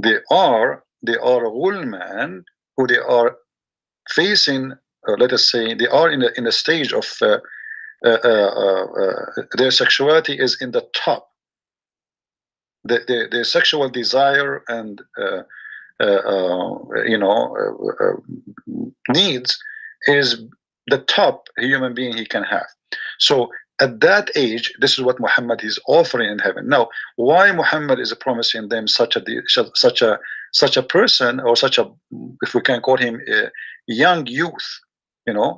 they are ghulman who they are facing, let us say, they are in a stage of their sexuality is in the top. The sexual desire and needs is the top human being he can have. So at that age, this is what Muhammad is offering in heaven. Now, why Muhammad is promising them such a person, or such a, if we can call him a young youth,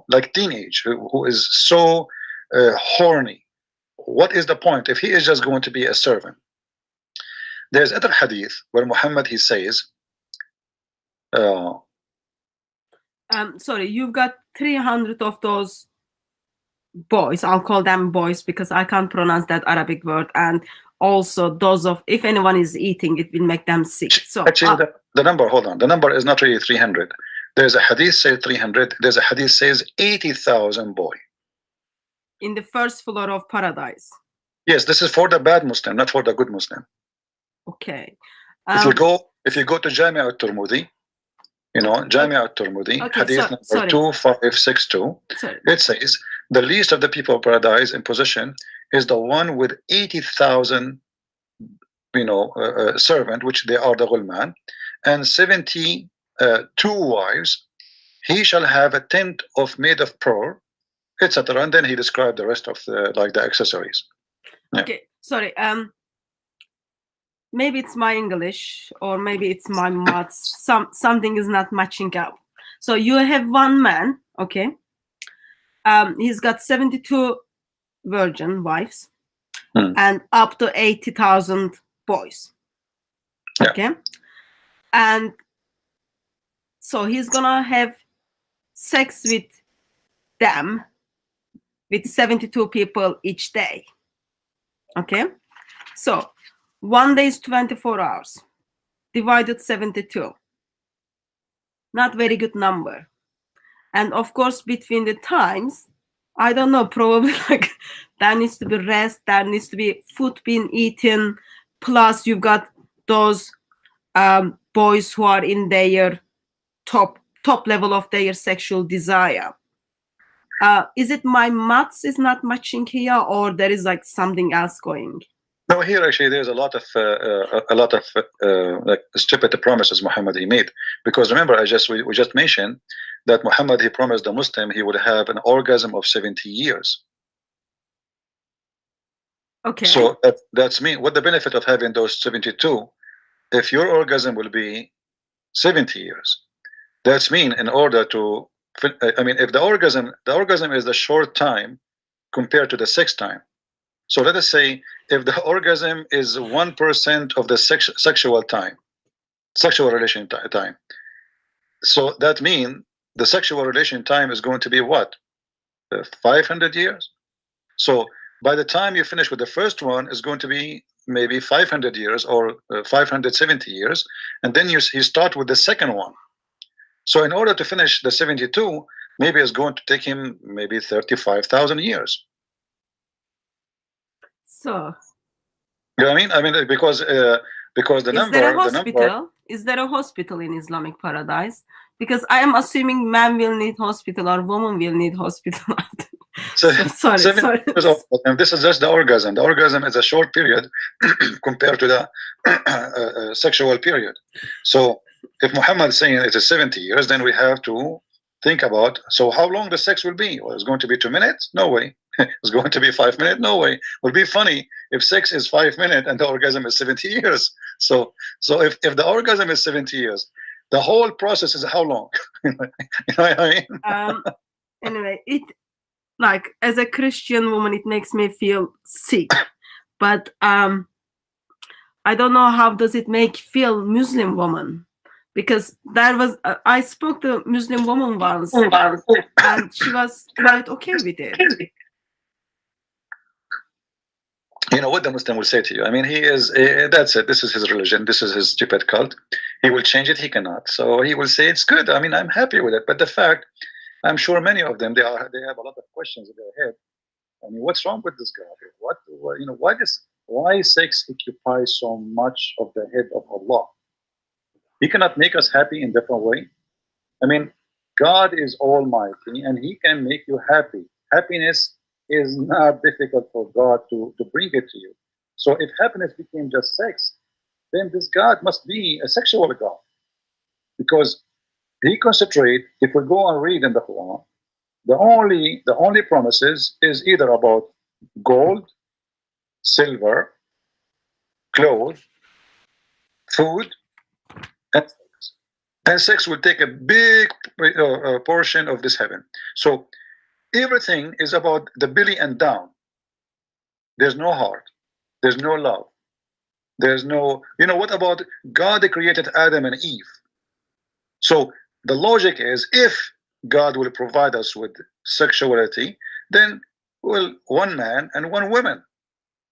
like teenage, who is so horny? What is the point if he is just going to be a servant? There's other hadith where Muhammad, he says, sorry, you've got 300 of those boys. I'll call them boys because I can't pronounce that Arabic word. And also those of, if anyone is eating, it will make them sick. So actually, the number, hold on, the number is not really 300. There's a hadith says 300. There's a hadith says 80,000 boy in the first floor of paradise. Yes, this is for the bad Muslim, not for the good Muslim. Okay. If you go to Jamia al-Turmudi, Jamia al-Turmudi, okay, hadith number 2562, it says the least of the people of paradise in position is the one with 80,000 servant, which they are the ghulman, and 72 wives. He shall have a tent made of pearl, etc. And then he described the rest of the accessories. Yeah. Okay, sorry. Maybe it's my English, or maybe it's my maths. Something is not matching up. So you have one man, okay? He's got 72 virgin wives and up to 80,000 boys. Yeah. Okay, and so he's gonna have sex with them, with 72 people each day. Okay, so one day is 24 hours divided 72. Not very good number. And of course, between the times, I don't know, probably like there needs to be rest, there needs to be food being eaten, plus you've got those boys who are in their top level of their sexual desire. Is it my maths is not matching here, or there is like something else going? No, here actually there's a lot of like stupid promises Muhammad he made, because remember we just mentioned that Muhammad, he promised the Muslim he would have an orgasm of 70 years. Okay. So that's me. What the benefit of having those 72 if your orgasm will be 70 years? That's mean in order to, I mean, if the orgasm is the short time compared to the sex time. So let us say if the orgasm is 1% of the sexual time, sexual relation time. So that means the sexual relation time is going to be what? 500 years. So by the time you finish with the first one, is going to be maybe 500 years or 570 years, and then you start with the second one. So in order to finish the 72, maybe it's going to take him maybe 35,000 years. So, you know what I mean? Because the is there a hospital in Islamic paradise? Because I am assuming man will need hospital or woman will need hospital. Sorry. And this is just the orgasm. The orgasm is a short period compared to the sexual period. So if Muhammad is saying it is 70 years, then we have to think about, so how long the sex will be? Well, it's going to be 2 minutes? No way. It's going to be 5 minutes? No way. It would be funny if sex is 5 minutes and the orgasm is 70 years. So if the orgasm is 70 years, the whole process is how long? You know what I mean? Anyway, it, like, as a Christian woman, it makes me feel sick. But I don't know how does it make feel Muslim woman. Because there was, I spoke to a Muslim woman once, and she was quite okay with it. You know what the Muslim will say to you? I mean, he is, that's it. This is his religion. This is his stupid cult. He will change it. He cannot. So he will say it's good. I mean, I'm happy with it. But the fact, I'm sure many of them, they have a lot of questions in their head. I mean, what's wrong with this guy? Why sex occupies so much of the head of Allah? He cannot make us happy in different way. I mean, God is almighty and he can make you happy. Happiness is not difficult for God to bring it to you. So if happiness became just sex, then this God must be a sexual God, because he concentrate. If we go and read in the Quran, the only promises is either about gold, silver, clothes, food, and sex. And sex will take a big portion of this heaven. So everything is about the belly and down. There's no heart. There's no love. There's no, what about God created Adam and Eve? So the logic is, if God will provide us with sexuality, then well, one man and one woman,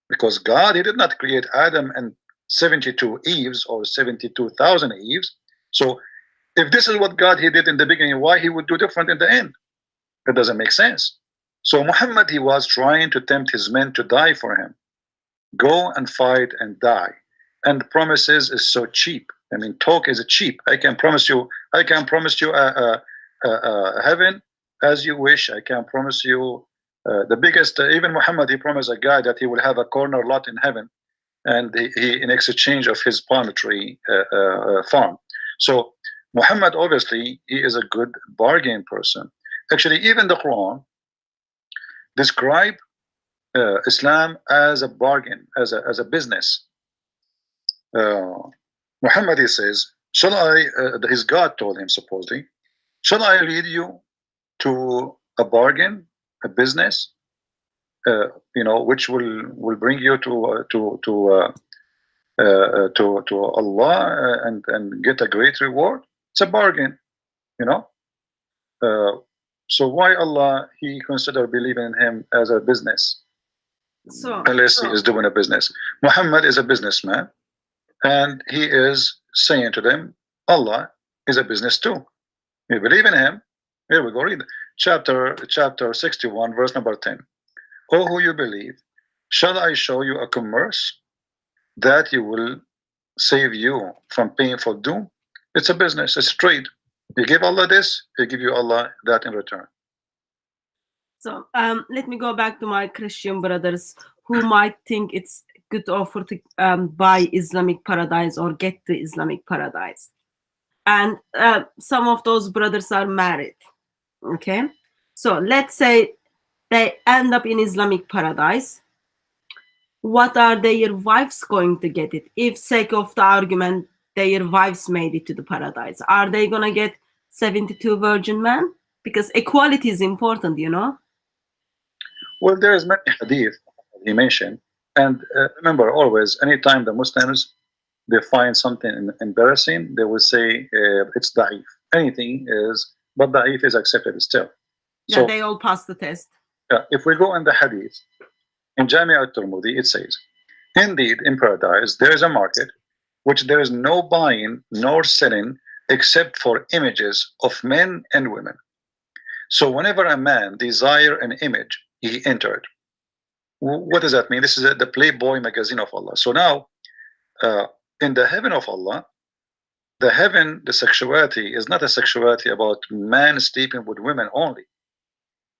because God, he did not create Adam and 72 Eves or 72,000 Eves. So if this is what God he did in the beginning, why he would do different in the end? It doesn't make sense. So Muhammad, he was trying to tempt his men to die for him. Go and fight and die. And promises is so cheap. I mean, talk is cheap. I can promise you heaven as you wish. I can promise you the biggest. Even Muhammad, he promised a guy that he will have a corner lot in heaven, and he in exchange of his palm tree farm. So Muhammad, obviously, he is a good bargain person. Actually, even the Quran describe Islam as a bargain, as a business. Muhammad, he says, shall I, his God told him supposedly, shall I lead you to a bargain, a business, which will bring you to Allah and get a great reward? It's a bargain, you know. So why Allah he consider believing in him as a business? So Unless he is doing a business. Muhammad is a businessman, and he is saying to them, Allah is a business too. You believe in him? Here we go. Read chapter 61, verse number 10. Oh, who you believe, shall I show you a commerce that you will save you from painful doom? It's a business, it's trade. You give Allah this, he give you Allah that in return. So let me go back to my Christian brothers who might think it's good offer to buy Islamic paradise or get the Islamic paradise. And some of those brothers are married. Okay, so let's say they end up in Islamic paradise. What are their wives going to get it? If, sake of the argument, their wives made it to the paradise, are they gonna get 72 virgin men? Because equality is important, you know. Well, there is many hadith he mentioned, and remember always, anytime the Muslims they find something embarrassing, they will say it's da'if. Anything is, but da'if is accepted still. Yeah, so, they all pass the test. If we go in the hadith, in Jami' al-Tirmidhi, it says, indeed, in paradise, there is a market which there is no buying nor selling except for images of men and women. So whenever a man desire an image, he entered. What does that mean? This is the Playboy magazine of Allah. So now, in the heaven of Allah, the sexuality is not a sexuality about man sleeping with women only.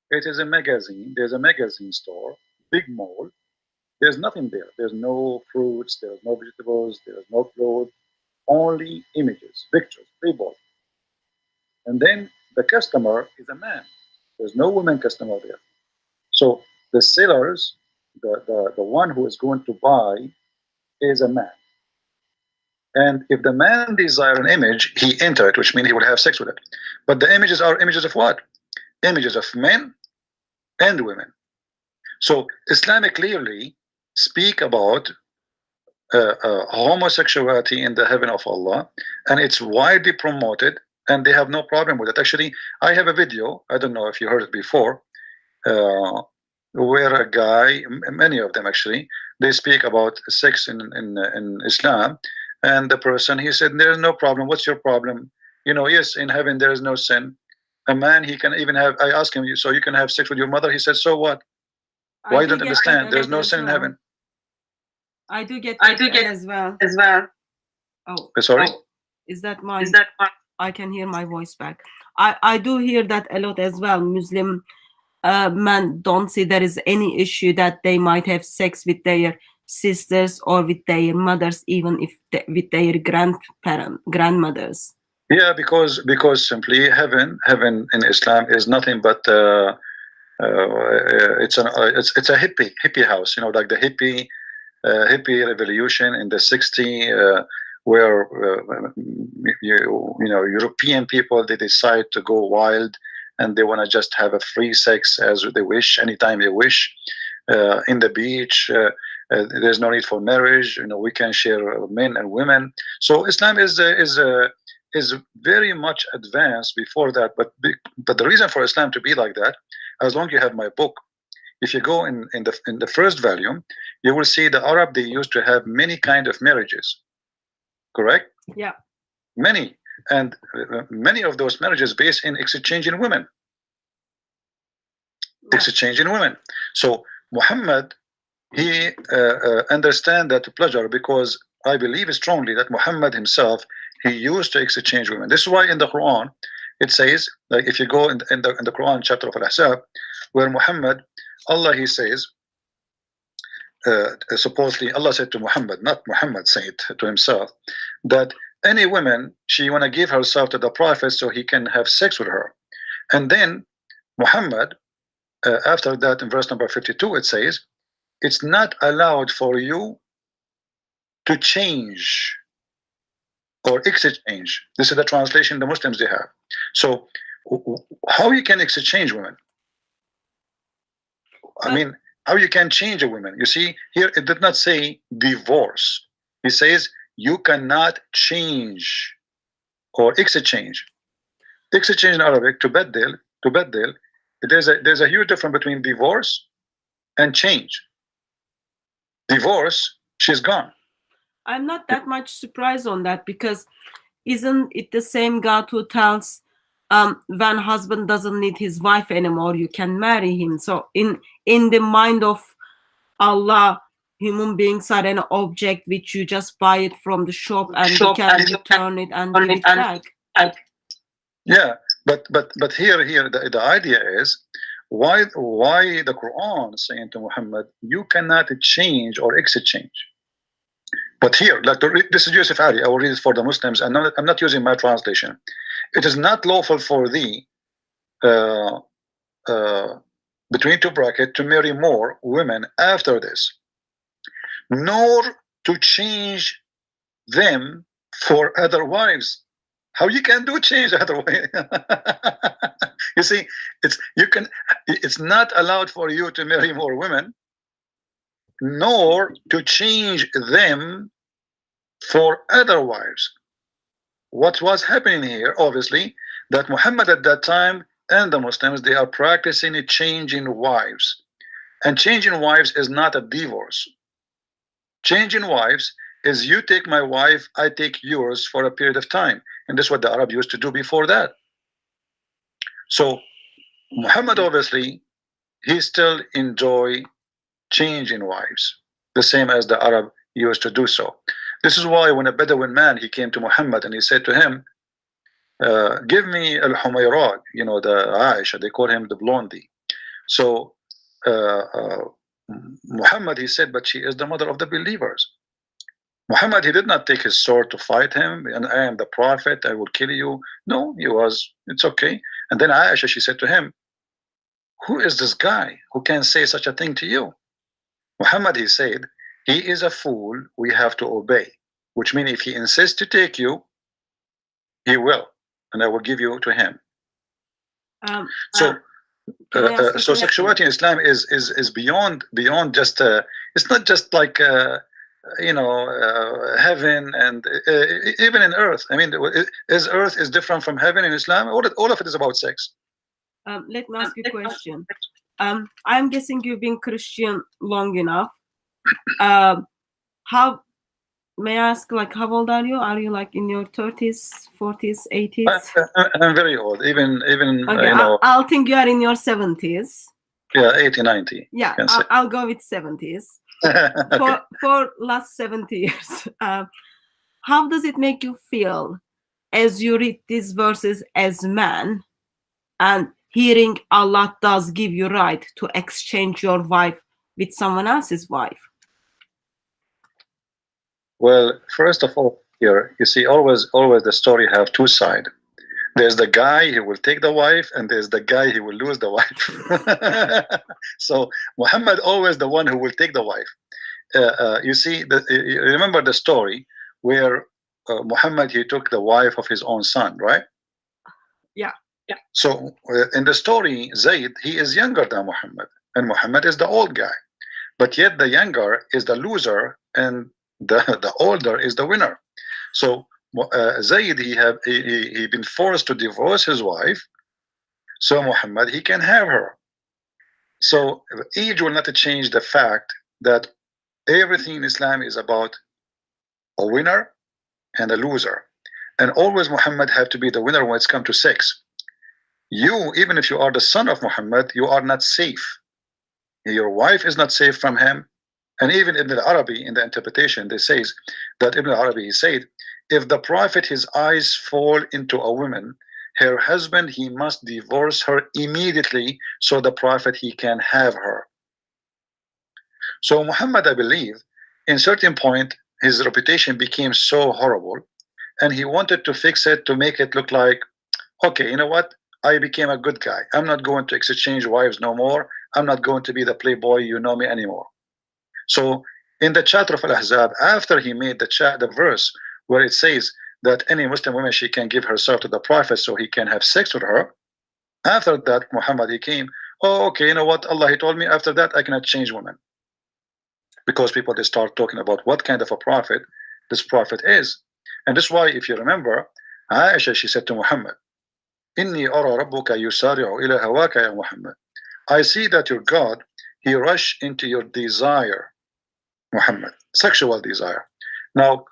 It is a magazine. There's a magazine store, big mall. There's nothing there. There's no fruits. There's no vegetables. There's no clothes. Only images, pictures, Playboy. And then the customer is a man. There's no women customer there. So the sellers, the one who is going to buy, is a man. And if the man desire an image, he enter it, which means he will have sex with it. But the images are images of what? Images of men and women. So Islam clearly speak about homosexuality in the heaven of Allah, and it's widely promoted, and they have no problem with it. Actually, I have a video, I don't know if you heard it before, where a guy, many of them actually, they speak about sex in Islam, and the person, he said, there's no problem. What's your problem? Yes, in heaven there is no sin. A man, he can even have, I asked him, so you can have sex with your mother? He said, so what? Why don't understand? There's no sin in heaven. I do get as well. Oh, sorry. Is that my? I can hear my voice back. I do hear that a lot as well. Muslim men don't see there is any issue that they might have sex with their sisters or with their mothers, even if with their grandmothers. Yeah, because simply heaven in Islam is nothing but it's a hippie house, you know, like the hippie revolution in the 60s, where you know, European people, they decide to go wild and they want to just have a free sex as they wish, anytime they wish, in the beach. There's no need for marriage. You know, we can share men and women. So Islam is very much advanced before that. But the reason for Islam to be like that, as long as you have my book, if you go in the first volume, you will see the Arab, they used to have many kind of marriages. Correct? Yeah. Many. And many of those marriages based in exchanging women. Yeah. Exchanging women. So Muhammad, he understand that pleasure, because I believe strongly that Muhammad himself, he used to exchange women. This is why in the Quran it says, like if you go in the Quran chapter of Al-Ahzab, where Muhammad, Allah, he says, supposedly Allah said to Muhammad, not Muhammad said to himself, that any woman, she want to give herself to the Prophet so he can have sex with her. And then Muhammad, after that, in verse number 52, it says, it's not allowed for you to change or exchange. This is the translation the Muslims they have. So how you can exchange women? I mean, how you can change a woman? You see, here it did not say divorce. It says you cannot change or exchange. Exchange in Arabic, to beddel, there's a huge difference between divorce and change. Divorce, she's gone. I'm not that much surprised on that, because isn't it the same God who tells when husband doesn't need his wife anymore, you can marry him? So in the mind of Allah, human beings are an object which you just buy it from the shop and you can return it and give it back. Yeah, but here the idea is, why the Quran is saying to Muhammad, you cannot change or exchange. But here, like this is Yusuf Ali, I will read it for the Muslims, and I'm not using my translation. It is not lawful for thee, between two brackets, to marry more women after this, nor to change them for other wives. How you can do change other way? You see, it's not allowed for you to marry more women, nor to change them for other wives. What was happening here, obviously, that Muhammad at that time and the Muslims, they are practicing a changing wives. And changing wives is not a divorce. Changing wives is you take my wife, I take yours for a period of time. And this is what the Arab used to do before that. So Muhammad, obviously, he still enjoy changing wives, the same as the Arab used to do so. This is why when a Bedouin man, he came to Muhammad and he said to him, give me al-Humayra, you know, the Aisha, they call him the blondie. So Muhammad, he said, but she is the mother of the believers. Muhammad, he did not take his sword to fight him, and I am the prophet, I will kill you. No, he was, it's okay. And then Aisha, she said to him, who is this guy who can say such a thing to you? Muhammad, he said, he is a fool, we have to obey. Which means if he insists to take you, he will, and I will give you to him. So sexuality in Islam is beyond just it's not just like you know, heaven and even in earth. I mean, is earth is different from heaven in Islam? All of it is about sex. Let me ask you a question. I'm guessing you've been Christian long enough. How, may I ask, like, how old are you? Are you like in your 30s, 40s, 80s? I'm very old. Even okay, you know, I'll think you are in your 70s. Yeah, 80, 90. Yeah, I'll go with 70s. Okay. For last 70 years, how does it make you feel as you read these verses as man, and hearing Allah does give you right to exchange your wife with someone else's wife? Well, first of all, here you see always the story have two sides. There's the guy who will take the wife, and there's the guy who will lose the wife. So Muhammad always the one who will take the wife. You see, you remember the story where Muhammad, he took the wife of his own son, right? Yeah. So in the story, Zayd, he is younger than Muhammad, and Muhammad is the old guy. But yet the younger is the loser, and the older is the winner. So Zayd, he been forced to divorce his wife, so Muhammad, he can have her. So age will not change the fact that everything in Islam is about a winner and a loser, and always Muhammad have to be the winner when it's come to sex. You, even if you are the son of Muhammad, you are not safe. Your wife is not safe from him. And even Ibn al-Arabi, in the interpretation, they says that Ibn al-Arabi said, if the Prophet, his eyes fall into a woman, her husband, he must divorce her immediately, so the Prophet, he can have her. So Muhammad, I believe, in certain point, his reputation became so horrible, and he wanted to fix it to make it look like, okay, you know what? I became a good guy. I'm not going to exchange wives no more. I'm not going to be the playboy, you know me, anymore. So in the chapter of Al-Ahzab, after he made the verse where it says that any Muslim woman, she can give herself to the Prophet so he can have sex with her, after that Muhammad, he came, oh, okay, you know what, Allah, he told me after that I cannot change women. Because people, they start talking about what kind of a prophet this prophet is. And that's why, if you remember, Aisha, she said to Muhammad, Inni ara rabbuka yusari'u ila hawaka ya Muhammad. I see that your God, he rush into your desire, Muhammad, sexual desire. Now,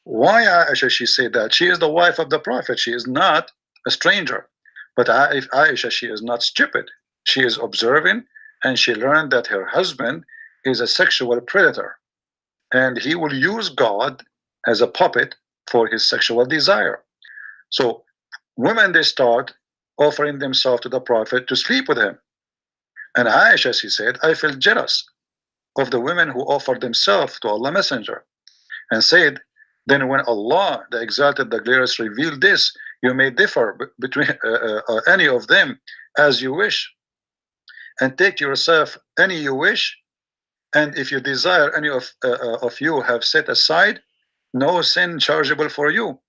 why Aisha, she said that? She is the wife of the Prophet. She is not a stranger. But if Aisha, she is not stupid. She is observing, and she learned that her husband is a sexual predator, and he will use God as a puppet for his sexual desire. So women, they start offering themselves to the Prophet to sleep with him. And Aisha, she said, I feel jealous of the women who offered themselves to Allah Messenger, and said, then when Allah, the Exalted, the Glorious, revealed this, you may differ between any of them as you wish, and take yourself any you wish, and if you desire any of you have set aside, no sin chargeable for you.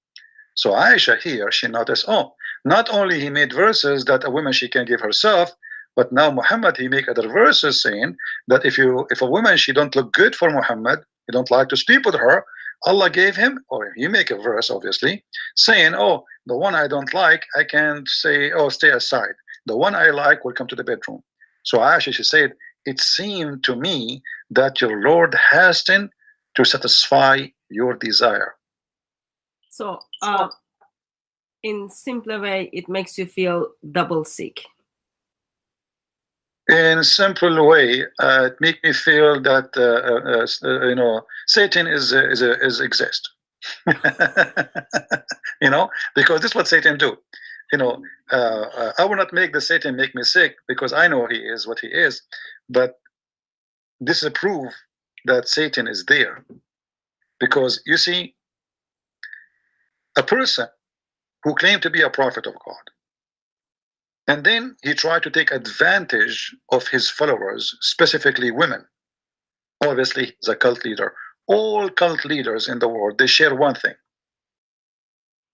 So Aisha here, she noticed, oh, not only he made verses that a woman, she can give herself, but now Muhammad, he make other verses saying that if a woman, she don't look good for Muhammad, you don't like to sleep with her, Allah gave him, or he make a verse obviously saying, oh, the one I don't like, I can say, oh, stay aside. The one I like will come to the bedroom. So Aisha, she said, it seemed to me that your Lord hastened to satisfy your desire. So in simpler way, it makes you feel double sick. In a simple way, it makes me feel that you know, Satan is exist. You know, because this is what Satan do. You know, I will not make the Satan make me sick, because I know he is what he is. But this is a proof that Satan is there, because you see, a person who claimed to be a prophet of God, and then he tried to take advantage of his followers, specifically women. Obviously, he's a cult leader. All cult leaders in the world, they share one thing.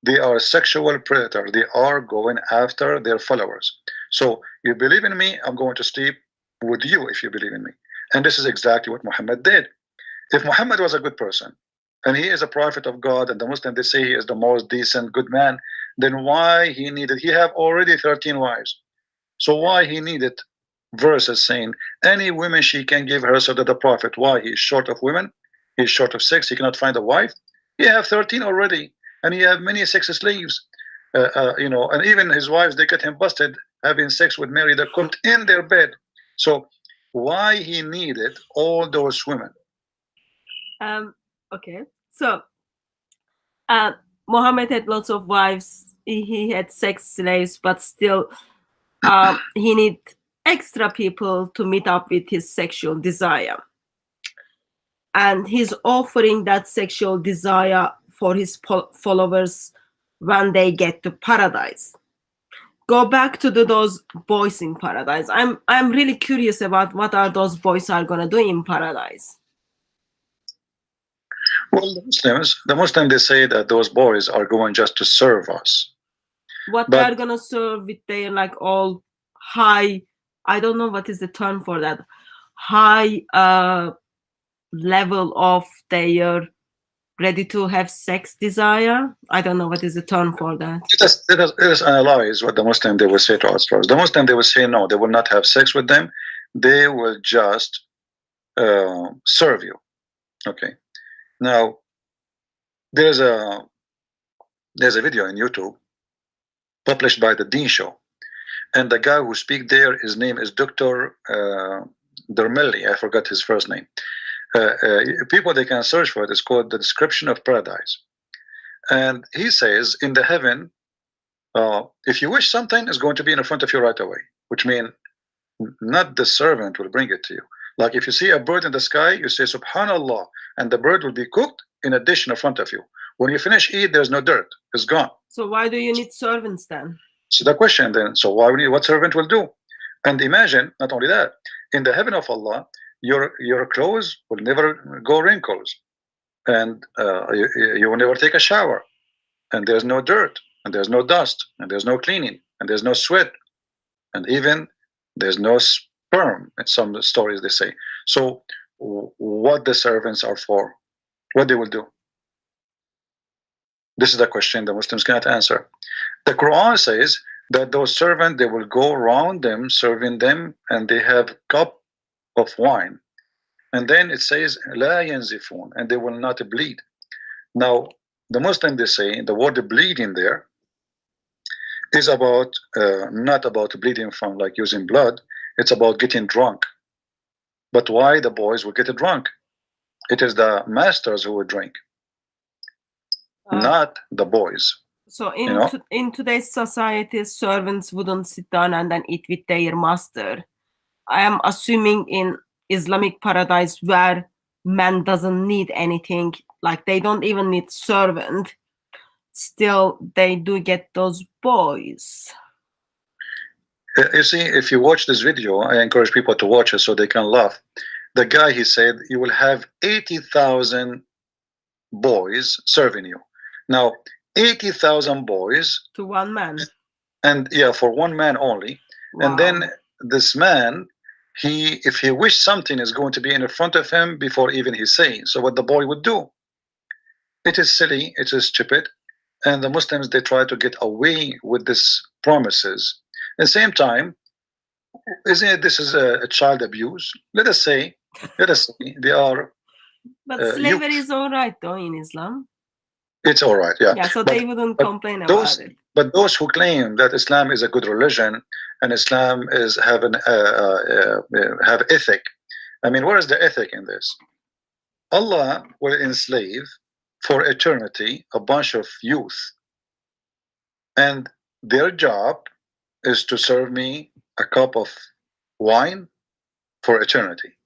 They are sexual predators. They are going after their followers. So you believe in me, I'm going to sleep with you if you believe in me. And this is exactly what Muhammad did. If Muhammad was a good person, and he is a prophet of God, and the Muslim, they say he is the most decent, good man, then why he needed, he have already 13 wives. So why he needed verses saying any woman, she can give herself to the Prophet? Why? He's short of women, he's short of sex, he cannot find a wife. He have 13 already, and he have many sex slaves. You know, and even his wives, they get him busted having sex with Mary the cooked in their bed. So why he needed all those women? Okay, so Muhammad had lots of wives. He had sex slaves, but still, he need extra people to meet up with his sexual desire. And he's offering that sexual desire for his followers when they get to paradise. Go back to those boys in paradise. I'm really curious about what are those boys are gonna do in paradise. Well, the Muslims, they say that those boys are going just to serve us. What they are gonna serve with their like all high, I don't know what is the term for that, high level of their ready to have sex desire. I don't know what is the term for that. Let us analyze what the Muslim they will say to us first. The Muslim they will say no, they will not have sex with them. They will just serve you. Okay. Now there's a video in YouTube published by the Dean Show, and the guy who speaks there, his name is Dr. Dermelli. I forgot his first name. People, they can search for it. It's called The Description of Paradise, and he says in the heaven, if you wish something, is going to be in front of you right away, which means not the servant will bring it to you. Like if you see a bird in the sky, you say Subhanallah, and the bird will be cooked in a dish in front of you. When you finish eat, there's no dirt, it's gone. So why do you need servants then? So the question then, so why would you, what servant will do? And imagine, not only that, in the heaven of Allah, your clothes will never go wrinkles, and you will never take a shower, and there's no dirt, and there's no dust, and there's no cleaning, and there's no sweat, and even there's no sperm in some stories they say. So what the servants are for, what they will do? This is the question the Muslims cannot answer. The Quran says that those servants, they will go around them serving them, and they have cup of wine, and then it says la yanzifun, and they will not bleed. Now the Muslim, they say the word bleeding there is about not about bleeding from like using blood, it's about getting drunk. But why the boys will get drunk? It is the masters who will drink, not the boys. So in today's society, servants wouldn't sit down and then eat with their master. I am assuming in Islamic paradise where man doesn't need anything, like they don't even need servant, still they do get those boys. You see, if you watch this video, I encourage people to watch it so they can laugh. The guy, he said you will have 80,000 boys serving you. Now 80,000 boys to one man, and yeah, for one man only. Wow. And then this man, if he wished something is going to be in front of him before even he saying. So what the boy would do, it is silly, it is stupid, and the Muslims, they try to get away with this promises. At the same time, isn't it, this is a child abuse? Let us say they are. But slavery is all right though in Islam. It's all right, yeah. Yeah, so they wouldn't complain about it. But those who claim that Islam is a good religion and Islam is have ethic, I mean, where is the ethic in this? Allah will enslave for eternity a bunch of youth, and their job is to serve me a cup of wine for eternity.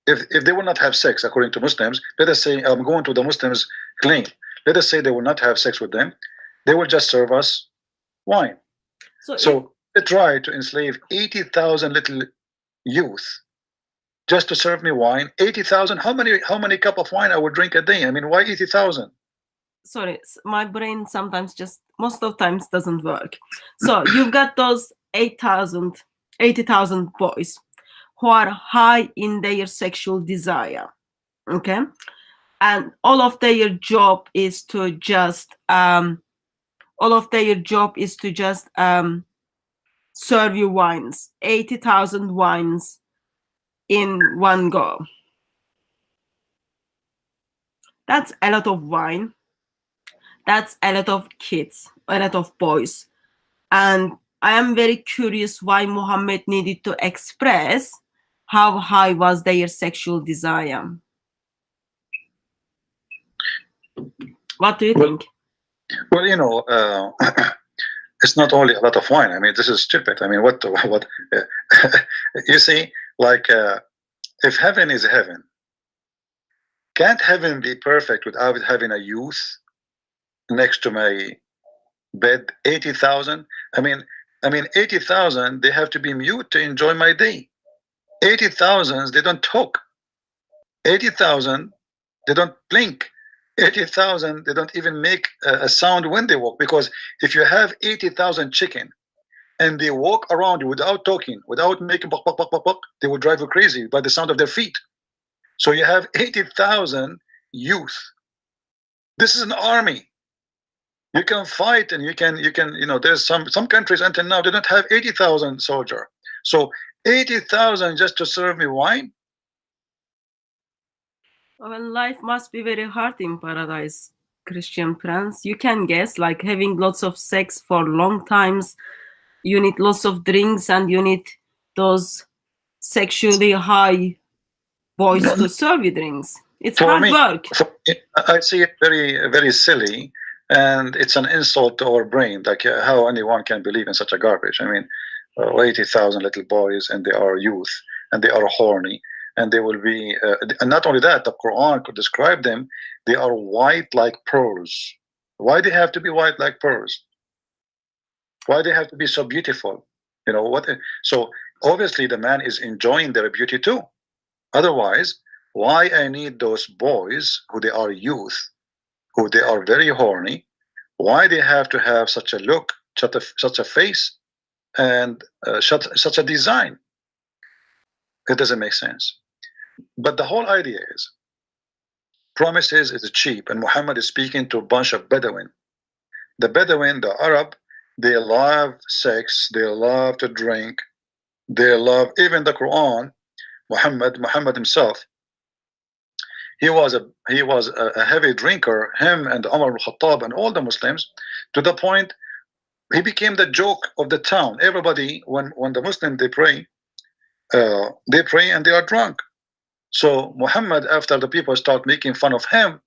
If they will not have sex, according to Muslims, let us say, I'm going to the Muslims' claim. Let us say they will not have sex with them. They will just serve us wine. So they try to enslave 80,000 little youth just to serve me wine. 80,000. How many cup of wine I would drink a day? I mean, why 80,000? Sorry, my brain sometimes just most of times doesn't work. So you've got those 80,000 boys who are high in their sexual desire, okay, and all of their job is to just serve you wines, 80,000 wines in one go. That's a lot of wine. That's a lot of kids, a lot of boys. And I am very curious why Muhammad needed to express how high was their sexual desire. What do you think? Well, you know, it's not only a lot of wine. I mean, this is stupid. I mean, what? You see, like, if heaven is heaven, can't heaven be perfect without having a youth next to my bed? 80,000. I mean, 80,000. They have to be mute to enjoy my day. 80,000. They don't talk. 80,000. They don't blink. 80,000. They don't even make a sound when they walk. Because if you have 80,000 chicken and they walk around without talking, without making buck, buck, buck, buck, buck, they will drive you crazy by the sound of their feet. So you have 80,000 youth. This is an army. You can fight, and you can, you know, there's some countries until now they don't have 80,000 soldier. So 80,000 just to serve me wine. Well, life must be very hard in paradise, Christian Prince. You can guess, like having lots of sex for long times. You need lots of drinks, and you need those sexually high boys to serve you drinks. It's For hard me, work. I see it very, very silly, and it's an insult to our brain. Like, how anyone can believe in such a garbage. I mean, 80,000 little boys, and they are youth, and they are horny, and they will be. And not only that, the Quran could describe them. They are white like pearls. Why they have to be white like pearls? Why they have to be so beautiful? You know what? So obviously, the man is enjoying their beauty too. Otherwise, why I need those boys who they are youth, who they are very horny? Why they have to have such a look, such a face, and such a design? It doesn't make sense. But the whole idea is, promises is cheap, and Muhammad is speaking to a bunch of Bedouin. The Bedouin, the Arab, they love sex, they love to drink, they love even the Quran. Muhammad himself, he was a heavy drinker, him and Umar al-Khattab and all the Muslims, to the point he became the joke of the town. Everybody, when the Muslim they pray and they are drunk. So Muhammad, after the people start making fun of him,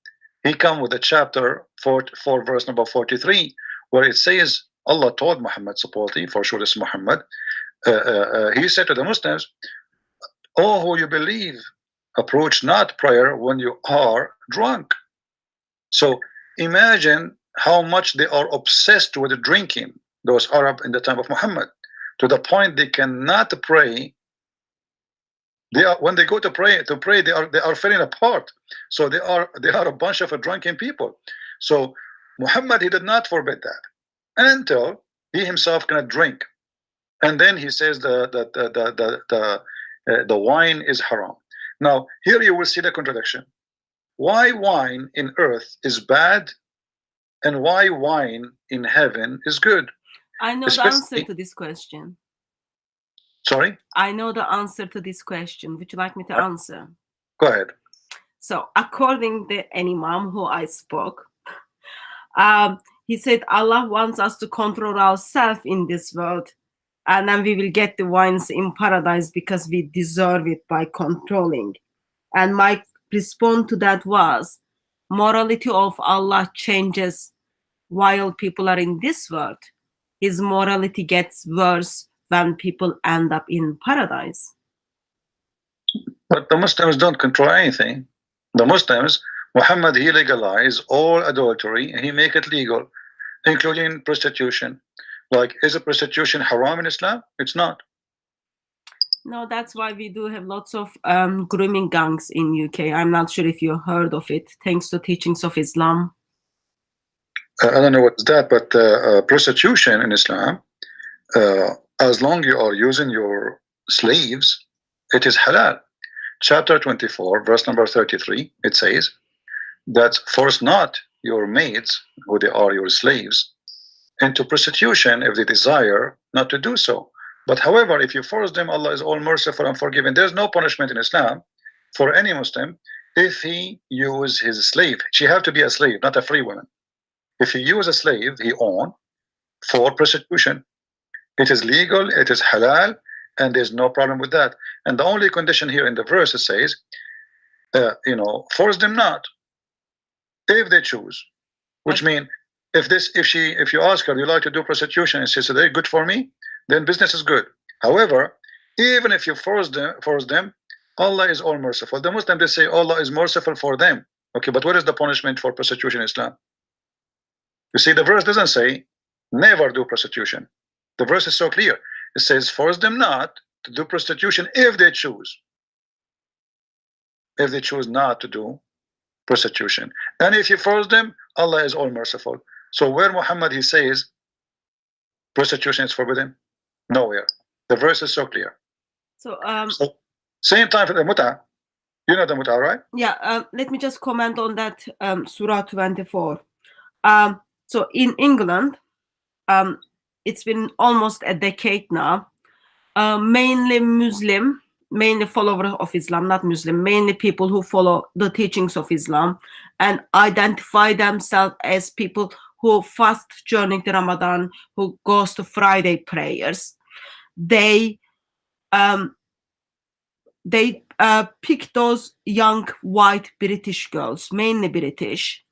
he come with a chapter 4 verse number 43, where it says, Allah told Muhammad, supposedly, for sure it's Muhammad, he said to the Muslims, "Oh, who you believe, approach not prayer when you are drunk." So imagine how much they are obsessed with drinking, those Arab in the time of Muhammad, to the point they cannot pray. They are, when they go to pray, they are falling apart. So they are a bunch of drunken people. So Muhammad, he did not forbid that until he himself cannot drink, and then he says the wine is haram. Now here you will see the contradiction. Why wine in earth is bad, and why wine in heaven is good? I know the answer to this question. Sorry? I know the answer to this question. Would you like me to answer? Go ahead. So according to an imam who I spoke, he said Allah wants us to control ourselves in this world, and then we will get the wines in paradise because we deserve it by controlling. And my response to that was, morality of Allah changes while people are in this world. His morality gets worse when people end up in paradise. But the Muslims don't control anything. The Muslims, Muhammad, he legalized all adultery, and he make it legal, including prostitution. Like, is a prostitution haram in Islam? It's not. No, that's why we do have lots of grooming gangs in UK. I'm not sure if you heard of it, thanks to teachings of Islam. I don't know what's that, but prostitution in Islam, as long you are using your slaves, it is halal. Chapter 24, verse number 33, it says that force not your maids, who they are your slaves, into prostitution if they desire not to do so. But however, if you force them, Allah is all merciful and forgiving. There's no punishment in Islam for any Muslim if he use his slave. She have to be a slave, not a free woman. If he use a slave he own for prostitution, it is legal, it is halal, and there's no problem with that. And the only condition here in the verse it says, force them not if they choose, which means if you ask her, you like to do prostitution, and she says, "Hey, good for me," then business is good. However, even if you force them, Allah is all merciful. The Muslims, they say Allah is merciful for them. Okay, but what is the punishment for prostitution in Islam? You see, the verse doesn't say never do prostitution. The verse is so clear. It says force them not to do prostitution if they choose. If they choose not to do prostitution, and if you force them, Allah is all merciful. So where Muhammad he says prostitution is forbidden? Nowhere. The verse is so clear. So same time for the muta. You know the muta, right? Yeah. Let me just comment on that. Surah 24. So in England, it's been almost a decade now. Mainly Muslim, mainly followers of Islam, not Muslim, mainly people who follow the teachings of Islam and identify themselves as people who fast during the Ramadan, who goes to Friday prayers. They pick those young white British girls, mainly British,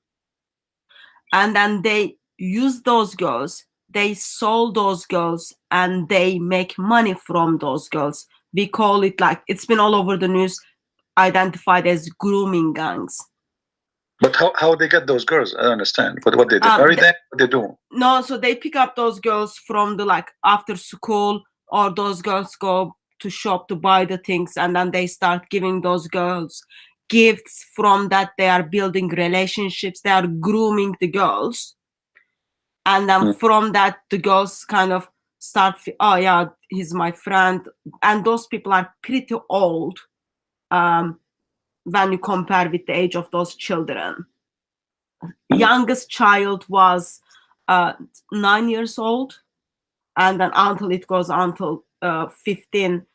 and then they use those girls, they sold those girls, and they make money from those girls. We call it, like, it's been all over the news, identified as grooming gangs. But how they get those girls? I don't understand. What they do? Marry them? What they do? No, so they pick up those girls from the, like, after school, or those girls go to shop to buy the things, and then they start giving those girls gifts. From that, they are building relationships, they are grooming the girls, and then from that, the girls kind of start, oh yeah, he's my friend. And those people are pretty old when you compare with the age of those children. Youngest child was 9 years old, and then until it goes until 15.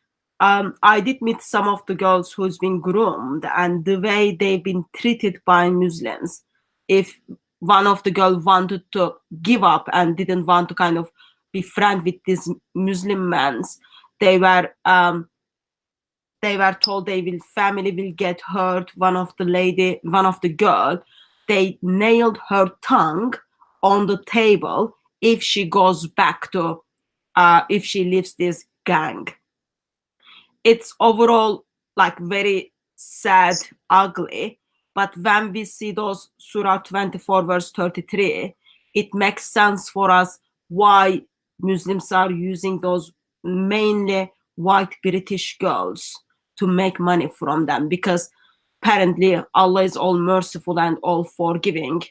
I did meet some of the girls who's been groomed, and the way they've been treated by Muslims. If one of the girls wanted to give up and didn't want to kind of be friend with these Muslim men, they were told family will get hurt. One of the girl, they nailed her tongue on the table if she goes back to if she leaves this gang. It's overall like very sad, ugly, but when we see those Surah 24 verse 33, it makes sense for us why Muslims are using those mainly white British girls to make money from them, because apparently Allah is all merciful and all forgiving.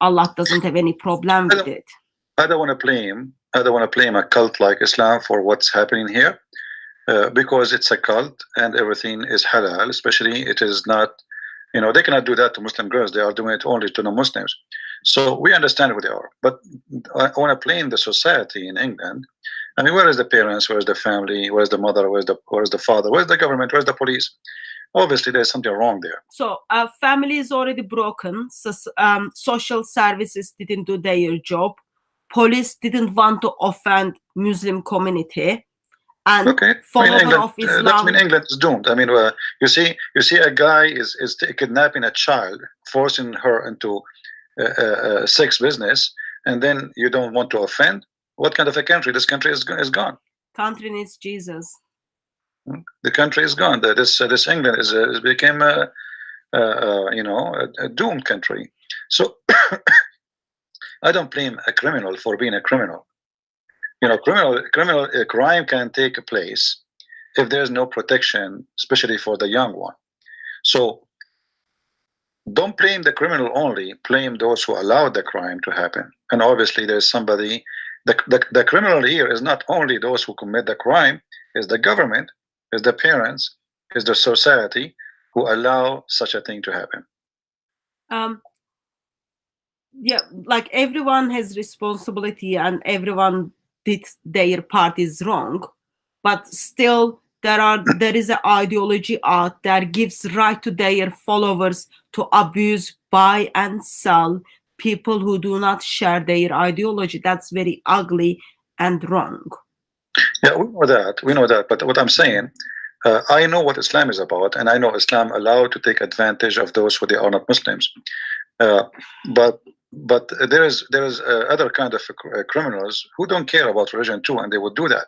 Allah doesn't have any problem with it. I don't want to blame a cult like Islam for what's happening here, because it's a cult and everything is halal. Especially, it is not, they cannot do that to Muslim girls. They are doing it only to non-Muslims. So we understand who they are. But I want to blame the society in England. I mean, where is the parents? Where is the family? Where is the mother? Where is the father? Where is the government? Where is the police? Obviously, there's something wrong there. So family is already broken. So, social services didn't do their job. Police didn't want to offend Muslim community. And okay, of Islam. That means England is doomed. I mean, you see, a guy is kidnapping a child, forcing her into sex business, and then you don't want to offend. What kind of a country? This country is gone. Country needs Jesus. The country is gone. This England is became a doomed country. So I don't blame a criminal for being a criminal. Crime can take place if there's no protection, especially for the young one. So don't blame the criminal only, blame those who allowed the crime to happen. And obviously there's somebody, the criminal here is not only those who commit the crime, is the government, is the parents, is the society who allow such a thing to happen. Yeah, like everyone has responsibility and everyone did their part is wrong, but still there is an ideology out there gives right to their followers to abuse, buy and sell people who do not share their ideology. That's very ugly and wrong. Yeah, we know that, but what I'm saying, I know what Islam is about, and I know Islam allowed to take advantage of those who they are not Muslims, but But there is other kind of criminals who don't care about religion too, and they would do that.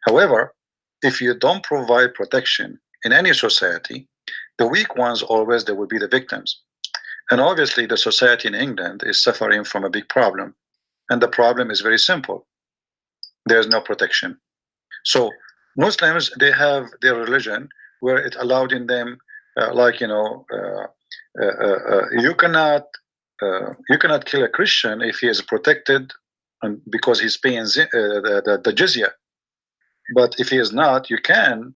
However, if you don't provide protection in any society, the weak ones always, they will be the victims. And obviously the society in England is suffering from a big problem, and the problem is very simple. There's no protection. So Muslims, they have their religion where it allowed in them, like, you know, you cannot kill a Christian if he is protected, and because he's paying the jizya. But if he is not, you can